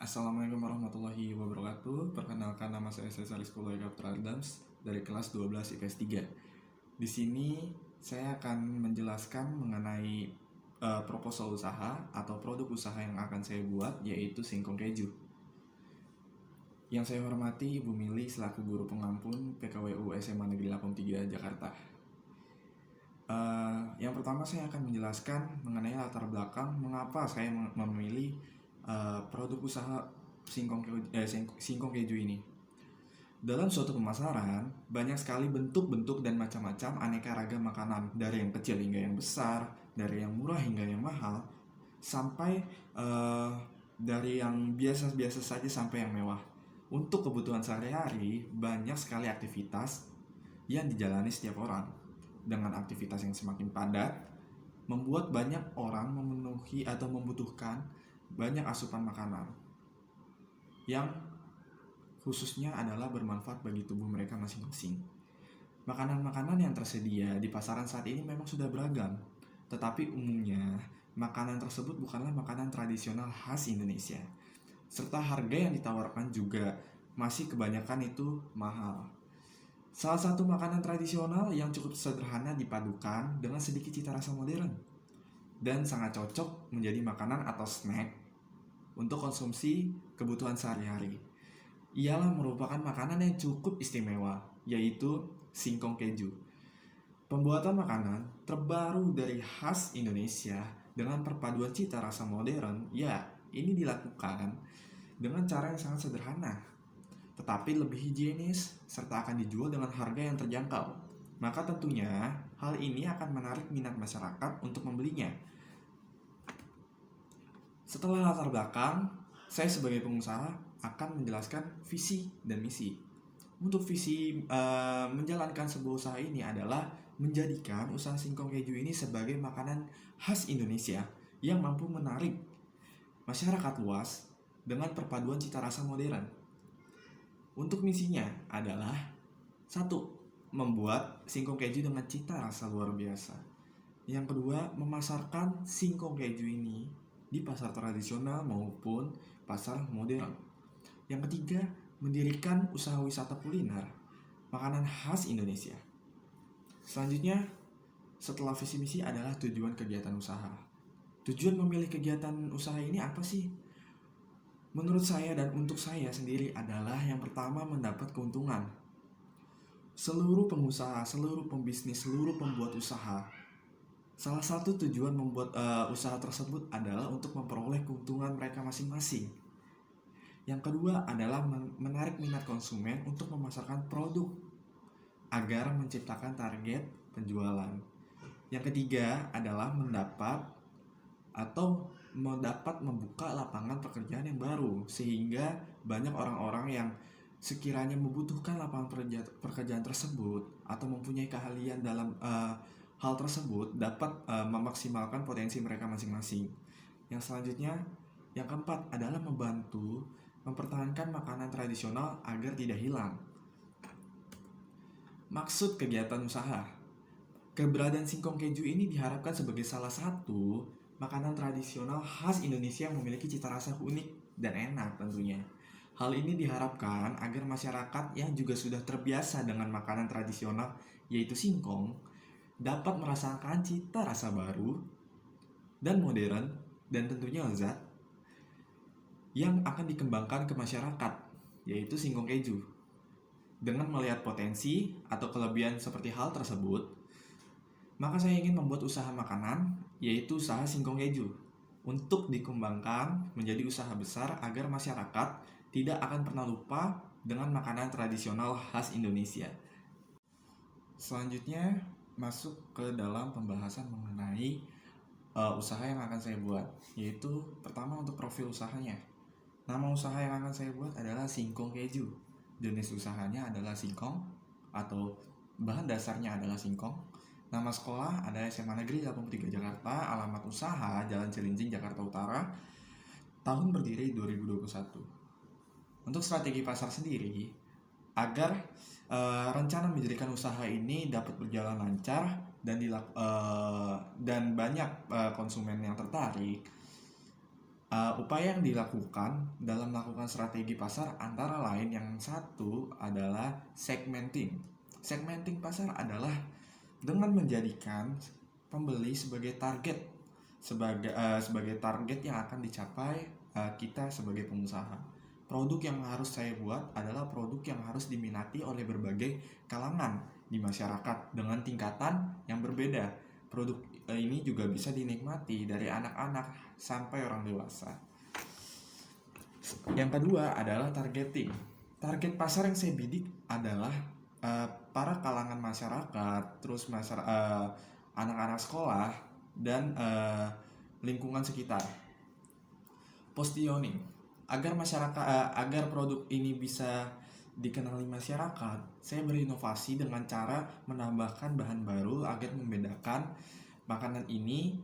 Assalamualaikum warahmatullahi wabarakatuh. Perkenalkan, nama saya Sesaris Kulaika Adams dari kelas 12 IPS 3. Di sini saya akan menjelaskan mengenai proposal usaha atau produk usaha yang akan saya buat, yaitu singkong keju. Yang saya hormati Ibu Mili selaku guru pengampun PKWU SMA Negeri Lampung 3 Jakarta. Yang pertama saya akan menjelaskan mengenai latar belakang mengapa saya memilih produk usaha singkong keju ini. Dalam suatu pemasaran, banyak sekali bentuk-bentuk dan macam-macam aneka ragam makanan, dari yang kecil hingga yang besar, dari yang murah hingga yang mahal, sampai dari yang biasa-biasa saja sampai yang mewah. Untuk kebutuhan sehari-hari, banyak sekali aktivitas yang dijalani setiap orang. Dengan aktivitas yang semakin padat, membuat banyak orang memenuhi atau membutuhkan banyak asupan makanan yang khususnya adalah bermanfaat bagi tubuh mereka masing-masing. Makanan-makanan yang tersedia di pasaran saat ini memang sudah beragam, tetapi umumnya makanan tersebut bukanlah makanan tradisional khas Indonesia, serta harga yang ditawarkan juga masih kebanyakan itu mahal. Salah satu makanan tradisional yang cukup sederhana dipadukan dengan sedikit cita rasa modern dan sangat cocok menjadi makanan atau snack untuk konsumsi kebutuhan sehari-hari. Ialah merupakan makanan yang cukup istimewa, yaitu singkong keju. Pembuatan makanan terbaru dari khas Indonesia dengan perpaduan cita rasa modern, ini dilakukan dengan cara yang sangat sederhana, tetapi lebih higienis, serta akan dijual dengan harga yang terjangkau. Maka tentunya hal ini akan menarik minat masyarakat untuk membelinya. Setelah latar belakang, saya sebagai pengusaha akan menjelaskan visi dan misi. Untuk visi menjalankan sebuah usaha ini adalah menjadikan usaha singkong keju ini sebagai makanan khas Indonesia yang mampu menarik masyarakat luas dengan perpaduan cita rasa modern. Untuk misinya adalah 1. Membuat singkong keju dengan cita rasa luar biasa. Yang kedua, memasarkan singkong keju ini di pasar tradisional maupun pasar modern. Yang ketiga, mendirikan usaha wisata kuliner makanan khas Indonesia. Selanjutnya, setelah visi misi adalah tujuan kegiatan usaha. Tujuan memilih kegiatan usaha ini apa sih? Menurut saya dan untuk saya sendiri adalah yang pertama, mendapat keuntungan. Seluruh pengusaha, seluruh pembisnis, seluruh pembuat usaha, salah satu tujuan membuat usaha tersebut adalah untuk memperoleh keuntungan mereka masing-masing. Yang kedua adalah menarik minat konsumen untuk memasarkan produk agar menciptakan target penjualan. Yang ketiga adalah mendapat membuka lapangan pekerjaan yang baru, sehingga banyak orang-orang yang sekiranya membutuhkan lapangan pekerjaan tersebut atau mempunyai keahlian dalam hal tersebut dapat memaksimalkan potensi mereka masing-masing. Yang selanjutnya, yang keempat adalah membantu mempertahankan makanan tradisional agar tidak hilang. Maksud kegiatan usaha, keberadaan singkong keju ini diharapkan sebagai salah satu makanan tradisional khas Indonesia yang memiliki cita rasa unik dan enak tentunya. Hal ini diharapkan agar masyarakat yang juga sudah terbiasa dengan makanan tradisional yaitu singkong dapat merasakan cita rasa baru dan modern dan tentunya lezat yang akan dikembangkan ke masyarakat, yaitu singkong keju. Dengan melihat potensi atau kelebihan seperti hal tersebut, maka saya ingin membuat usaha makanan, yaitu usaha singkong keju, untuk dikembangkan menjadi usaha besar agar masyarakat tidak akan pernah lupa dengan makanan tradisional khas Indonesia. Selanjutnya, masuk ke dalam pembahasan mengenai usaha yang akan saya buat, yaitu pertama untuk profil usahanya. Nama usaha yang akan saya buat adalah singkong keju. Jenis usahanya adalah singkong atau bahan dasarnya adalah singkong. Nama sekolah ada SMA Negeri Lampung 3 Jakarta. Alamat usaha Jalan Cilincing, Jakarta Utara. Tahun berdiri 2021. Untuk strategi pasar sendiri, agar rencana mendirikan usaha ini dapat berjalan lancar dan banyak konsumen yang tertarik, Upaya yang dilakukan dalam melakukan strategi pasar antara lain yang satu adalah segmenting. Segmenting pasar adalah dengan menjadikan pembeli sebagai target, sebagai target yang akan dicapai kita sebagai pengusaha. Produk yang harus saya buat adalah produk yang harus diminati oleh berbagai kalangan di masyarakat dengan tingkatan yang berbeda. Produk ini juga bisa dinikmati dari anak-anak sampai orang dewasa. Yang kedua adalah targeting. Target pasar yang saya bidik adalah para kalangan masyarakat, terus anak-anak sekolah dan lingkungan sekitar. Positioning. Agar produk ini bisa dikenali masyarakat, saya berinovasi dengan cara menambahkan bahan baru agar membedakan makanan ini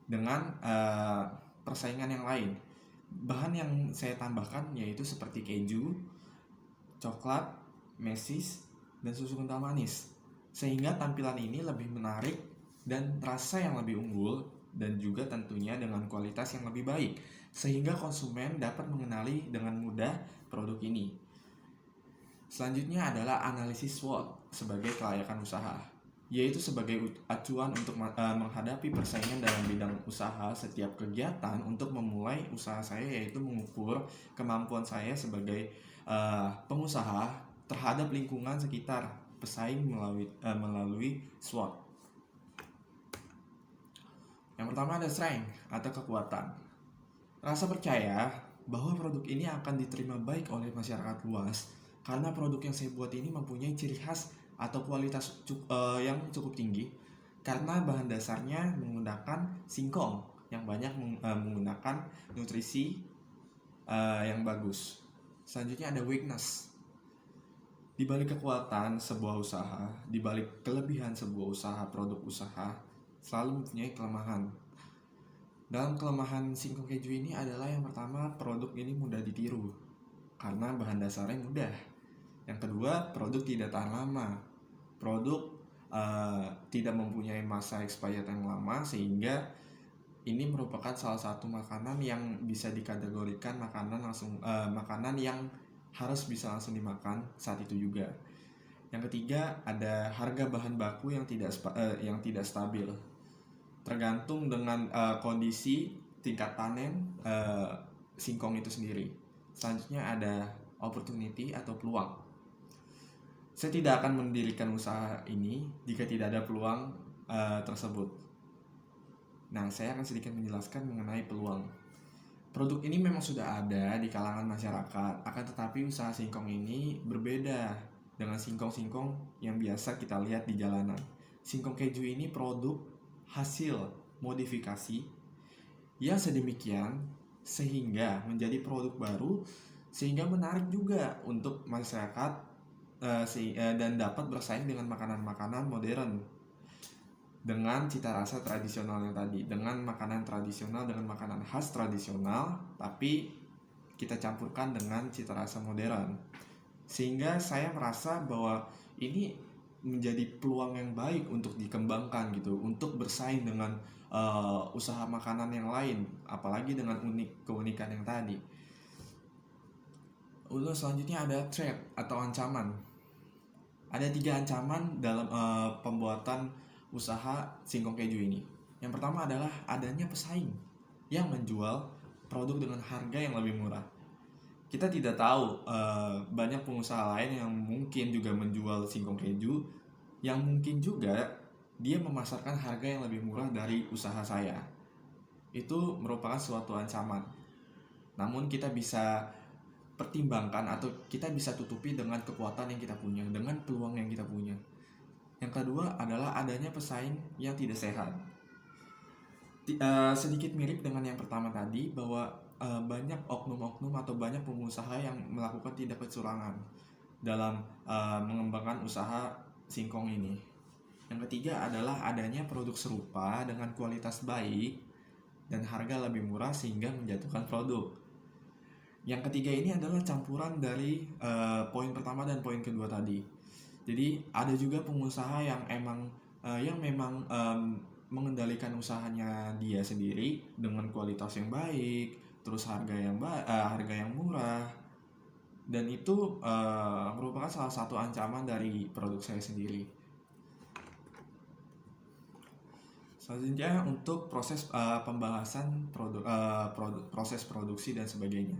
dengan persaingan yang lain. Bahan yang saya tambahkan yaitu seperti keju, coklat, mesis, dan susu kental manis, sehingga tampilan ini lebih menarik dan rasa yang lebih unggul, dan juga tentunya dengan kualitas yang lebih baik, sehingga konsumen dapat mengenali dengan mudah produk ini. Selanjutnya adalah analisis SWOT sebagai kelayakan usaha, yaitu sebagai acuan untuk menghadapi persaingan dalam bidang usaha setiap kegiatan. Untuk memulai usaha saya, yaitu mengukur kemampuan saya sebagai pengusaha terhadap lingkungan sekitar pesaing melalui SWOT. Yang pertama ada strength atau kekuatan. Rasa percaya bahwa produk ini akan diterima baik oleh masyarakat luas karena produk yang saya buat ini mempunyai ciri khas atau kualitas yang cukup tinggi, karena bahan dasarnya menggunakan singkong yang banyak menggunakan nutrisi yang bagus. Selanjutnya ada weakness. Di balik kekuatan sebuah usaha, di balik kelebihan sebuah usaha, produk usaha selalu mempunyai kelemahan. Dalam kelemahan singkong keju ini adalah yang pertama, produk ini mudah ditiru karena bahan dasarnya mudah. Yang kedua, produk tidak tahan lama. Produk tidak mempunyai masa expired yang lama, sehingga ini merupakan salah satu makanan yang bisa dikategorikan makanan yang harus bisa langsung dimakan saat itu juga. Yang ketiga, ada harga bahan baku yang tidak stabil, tergantung dengan kondisi tingkat panen singkong itu sendiri. Selanjutnya ada opportunity atau peluang. Saya tidak akan mendirikan usaha ini jika tidak ada peluang tersebut. Nah, saya akan sedikit menjelaskan mengenai peluang. Produk ini memang sudah ada di kalangan masyarakat, akan tetapi usaha singkong ini berbeda dengan singkong-singkong yang biasa kita lihat di jalanan. Singkong keju ini produk hasil modifikasi yang sedemikian sehingga menjadi produk baru, sehingga menarik juga untuk masyarakat dan dapat bersaing dengan makanan-makanan modern dengan cita rasa tradisionalnya tadi, dengan makanan tradisional, dengan makanan khas tradisional, tapi kita campurkan dengan cita rasa modern. Sehingga saya merasa bahwa ini menjadi peluang yang baik untuk dikembangkan gitu, untuk bersaing dengan usaha makanan yang lain, apalagi dengan keunikan yang tadi. Lalu selanjutnya ada threat atau ancaman. Ada 3 ancaman dalam pembuatan usaha singkong keju ini. Yang pertama adalah adanya pesaing yang menjual produk dengan harga yang lebih murah. Kita tidak tahu, banyak pengusaha lain yang mungkin juga menjual singkong keju, yang mungkin juga dia memasarkan harga yang lebih murah dari usaha saya. Itu merupakan suatu ancaman. Namun kita bisa pertimbangkan atau kita bisa tutupi dengan kekuatan yang kita punya, dengan peluang yang kita punya. Yang kedua adalah adanya pesaing yang tidak sehat. Sedikit mirip dengan yang pertama tadi, bahwa banyak oknum-oknum atau banyak pengusaha yang melakukan tindak kecurangan dalam mengembangkan usaha singkong ini. Yang ketiga adalah adanya produk serupa dengan kualitas baik dan harga lebih murah sehingga menjatuhkan produk. Yang ketiga ini adalah campuran dari poin pertama dan poin kedua tadi. Jadi ada juga pengusaha yang memang mengendalikan usahanya dia sendiri dengan kualitas yang baik, terus harga yang murah, dan itu merupakan salah satu ancaman dari produk saya sendiri. Selanjutnya untuk proses pembahasan proses produksi dan sebagainya.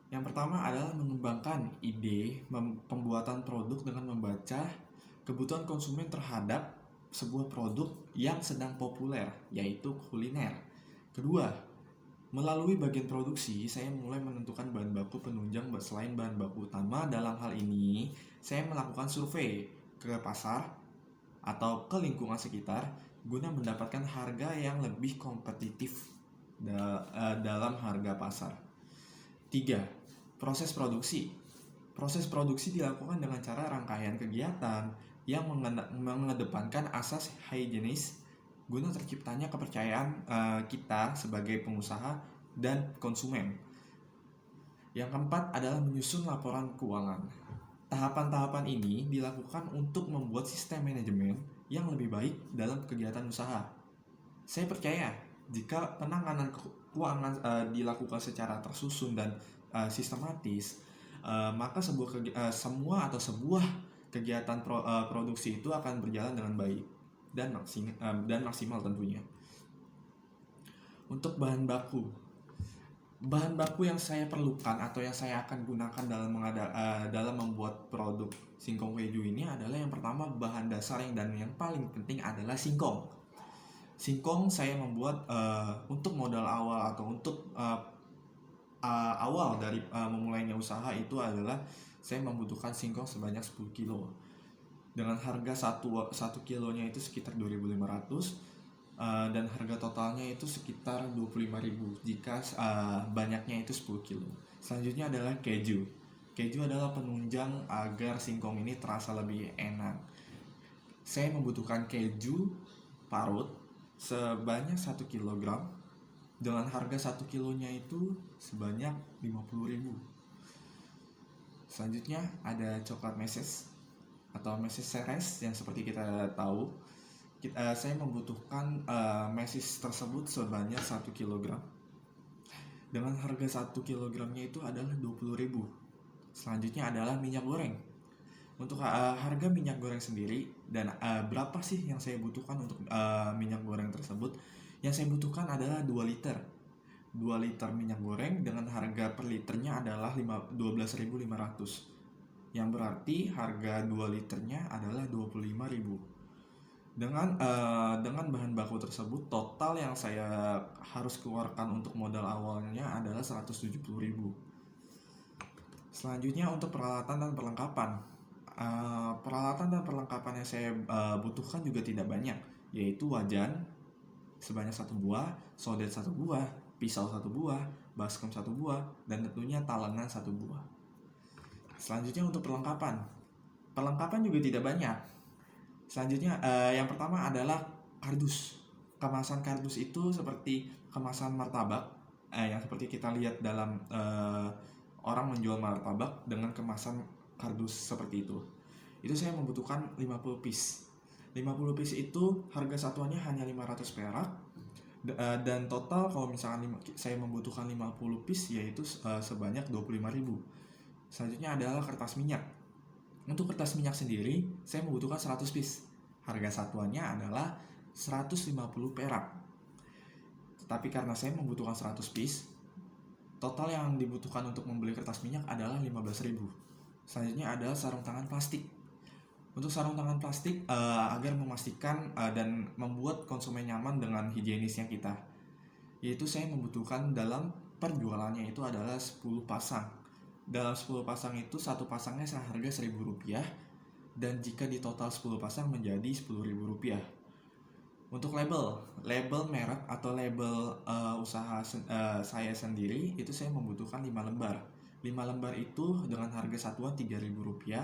Yang pertama adalah mengembangkan ide pembuatan produk dengan membaca kebutuhan konsumen terhadap sebuah produk yang sedang populer, yaitu kuliner. Kedua, melalui bagian produksi, saya mulai menentukan bahan baku penunjang selain bahan baku utama. Dalam hal ini, saya melakukan survei ke pasar atau ke lingkungan sekitar guna mendapatkan harga yang lebih kompetitif dalam harga pasar. 3. Proses produksi. Proses produksi dilakukan dengan cara rangkaian kegiatan yang mengedepankan asas higienis guna terciptanya kepercayaan kita sebagai pengusaha dan konsumen. Yang keempat adalah menyusun laporan keuangan. Tahapan-tahapan ini dilakukan untuk membuat sistem manajemen yang lebih baik dalam kegiatan usaha. Saya percaya jika penanganan keuangan dilakukan secara tersusun dan sistematis, maka sebuah kegiatan produksi itu akan berjalan dengan baik dan maksimal tentunya. Untuk bahan baku yang saya perlukan atau yang saya akan gunakan dalam membuat produk singkong keju ini adalah yang pertama bahan dasar dan yang paling penting adalah singkong. Singkong saya membuat untuk modal awal atau untuk awal dari memulainya usaha itu adalah saya membutuhkan singkong sebanyak 10 kilo. Dengan harga 1 kilonya itu sekitar 2.500. Dan harga totalnya itu sekitar 25.000 jika banyaknya itu 10 kilo. Selanjutnya adalah keju. Keju adalah penunjang agar singkong ini terasa lebih enak. Saya membutuhkan keju parut sebanyak 1 kg dengan harga 1 kilonya itu sebanyak 50.000. Selanjutnya ada coklat meses atau meses seres yang seperti kita tahu. Saya membutuhkan mesis tersebut sebanyak 1 kg dengan harga 1 kilogramnya itu adalah 20.000. Selanjutnya adalah minyak goreng. Untuk harga minyak goreng sendiri dan berapa sih yang saya butuhkan untuk minyak goreng tersebut, yang saya butuhkan adalah 2 liter 2 liter minyak goreng dengan harga per liternya adalah 12.500, yang berarti harga 2 liternya adalah 25.000. Dengan bahan baku tersebut, total yang saya harus keluarkan untuk modal awalnya adalah 170.000. Selanjutnya untuk peralatan dan perlengkapan. Peralatan dan perlengkapan yang saya butuhkan juga tidak banyak, yaitu wajan sebanyak 1 buah, sodet 1 buah, pisau 1 buah, baskom 1 buah, dan tentunya talengan 1 buah. Selanjutnya untuk perlengkapan. Perlengkapan juga tidak banyak. Selanjutnya yang pertama adalah kardus. Kemasan kardus itu seperti kemasan martabak, yang seperti kita lihat dalam orang menjual martabak dengan kemasan kardus seperti itu. Itu saya membutuhkan 50 piece. 50 piece itu harga satuannya hanya 500 perak. Dan total kalau misalkan saya membutuhkan 50 piece yaitu sebanyak 25.000. Selanjutnya adalah kertas minyak. Untuk kertas minyak sendiri, saya membutuhkan 100 piece. Harga satuannya adalah 150 perak. Tetapi karena saya membutuhkan 100 piece, total yang dibutuhkan untuk membeli kertas minyak adalah 15.000. Selanjutnya adalah sarung tangan plastik. Untuk sarung tangan plastik agar memastikan dan membuat konsumen nyaman dengan higienisnya kita, yaitu saya membutuhkan dalam perjualannya itu adalah 10 pasang. Dalam 10 pasang itu satu pasangnya seharga Rp1.000, dan jika di total 10 pasang menjadi Rp10.000. Untuk label merek atau label usaha saya sendiri itu saya membutuhkan 5 lembar. 5 lembar itu dengan harga satuan Rp3.000,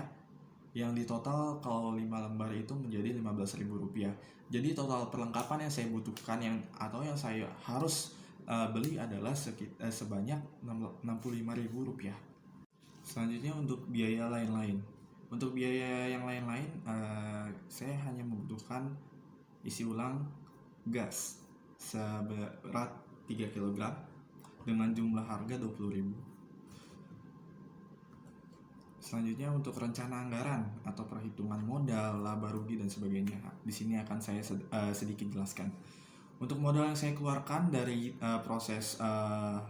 yang di total kalau 5 lembar itu menjadi Rp15.000. Jadi total perlengkapan yang saya butuhkan yang saya harus beli adalah sebanyak Rp65.000. Selanjutnya untuk biaya lain-lain. Untuk biaya yang lain-lain, saya hanya membutuhkan isi ulang gas seberat 3 kg, dengan jumlah harga 20.000. Selanjutnya untuk rencana anggaran atau perhitungan modal, laba rugi dan sebagainya. Di sini akan saya sedikit jelaskan. Untuk modal yang saya keluarkan dari proses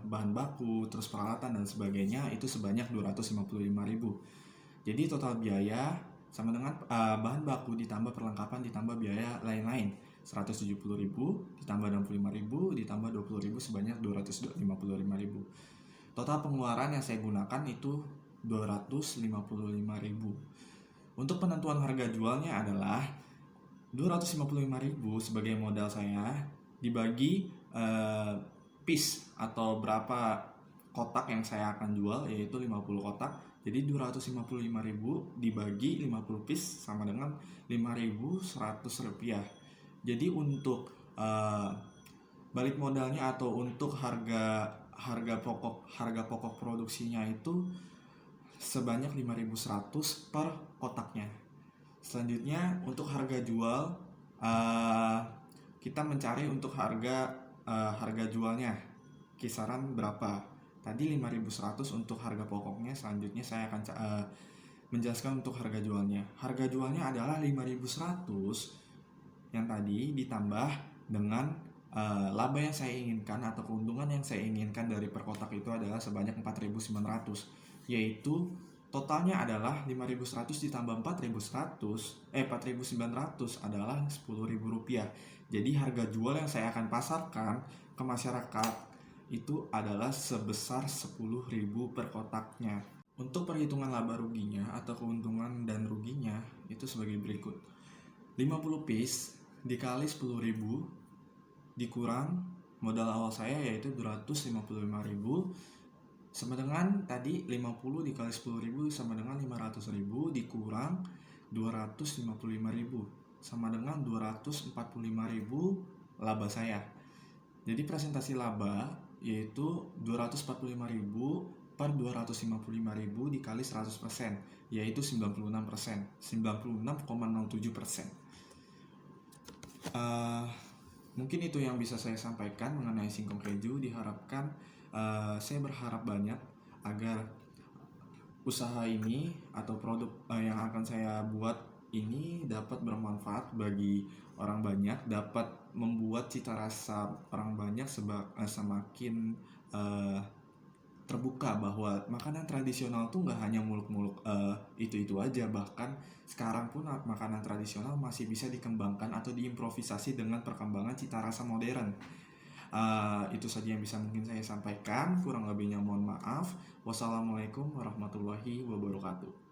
bahan baku, terus peralatan dan sebagainya itu sebanyak 255.000. Jadi total biaya sama dengan bahan baku ditambah perlengkapan ditambah biaya lain-lain 170.000 ditambah 65.000 ditambah 20.000 sebanyak 255.000. Total pengeluaran yang saya gunakan itu 255.000. Untuk penentuan harga jualnya adalah 255.000 sebagai modal saya dibagi piece atau berapa kotak yang saya akan jual, yaitu 50 kotak. Jadi 255.000 dibagi 50 piece sama dengan 5.100 rupiah. Jadi untuk balik modalnya atau untuk harga pokok produksinya itu sebanyak 5.100 per kotaknya. Selanjutnya untuk harga jual kita mencari untuk harga jualnya kisaran berapa. Tadi 5.100 untuk harga pokoknya. Selanjutnya saya akan menjelaskan untuk harga jualnya. Harga jualnya adalah 5.100 yang tadi ditambah dengan laba yang saya inginkan atau keuntungan yang saya inginkan dari per kotak itu adalah sebanyak 4.900, yaitu totalnya adalah 5.100 ditambah 4.900 adalah 10.000 rupiah. Jadi harga jual yang saya akan pasarkan ke masyarakat itu adalah sebesar 10.000 per kotaknya. Untuk perhitungan laba ruginya atau keuntungan dan ruginya itu sebagai berikut. 50 piece dikali 10.000 dikurang modal awal saya yaitu 255.000 sama dengan tadi 50 dikali 10.000 sama dengan 500.000 dikurang 255.000 sama dengan 245.000 laba saya. Jadi presentasi laba yaitu 245.000 per 255.000 dikali 100% yaitu 96%, 96,07%. Mungkin itu yang bisa saya sampaikan mengenai singkong keju. Diharapkan saya berharap banyak agar usaha ini atau produk yang akan saya buat ini dapat bermanfaat bagi orang banyak, dapat membuat cita rasa orang banyak semakin terbuka bahwa makanan tradisional tuh nggak hanya muluk-muluk itu aja. Bahkan sekarang pun makanan tradisional masih bisa dikembangkan atau diimprovisasi dengan perkembangan cita rasa modern. Itu saja yang bisa mungkin saya sampaikan, kurang lebihnya mohon maaf. Wassalamualaikum warahmatullahi wabarakatuh.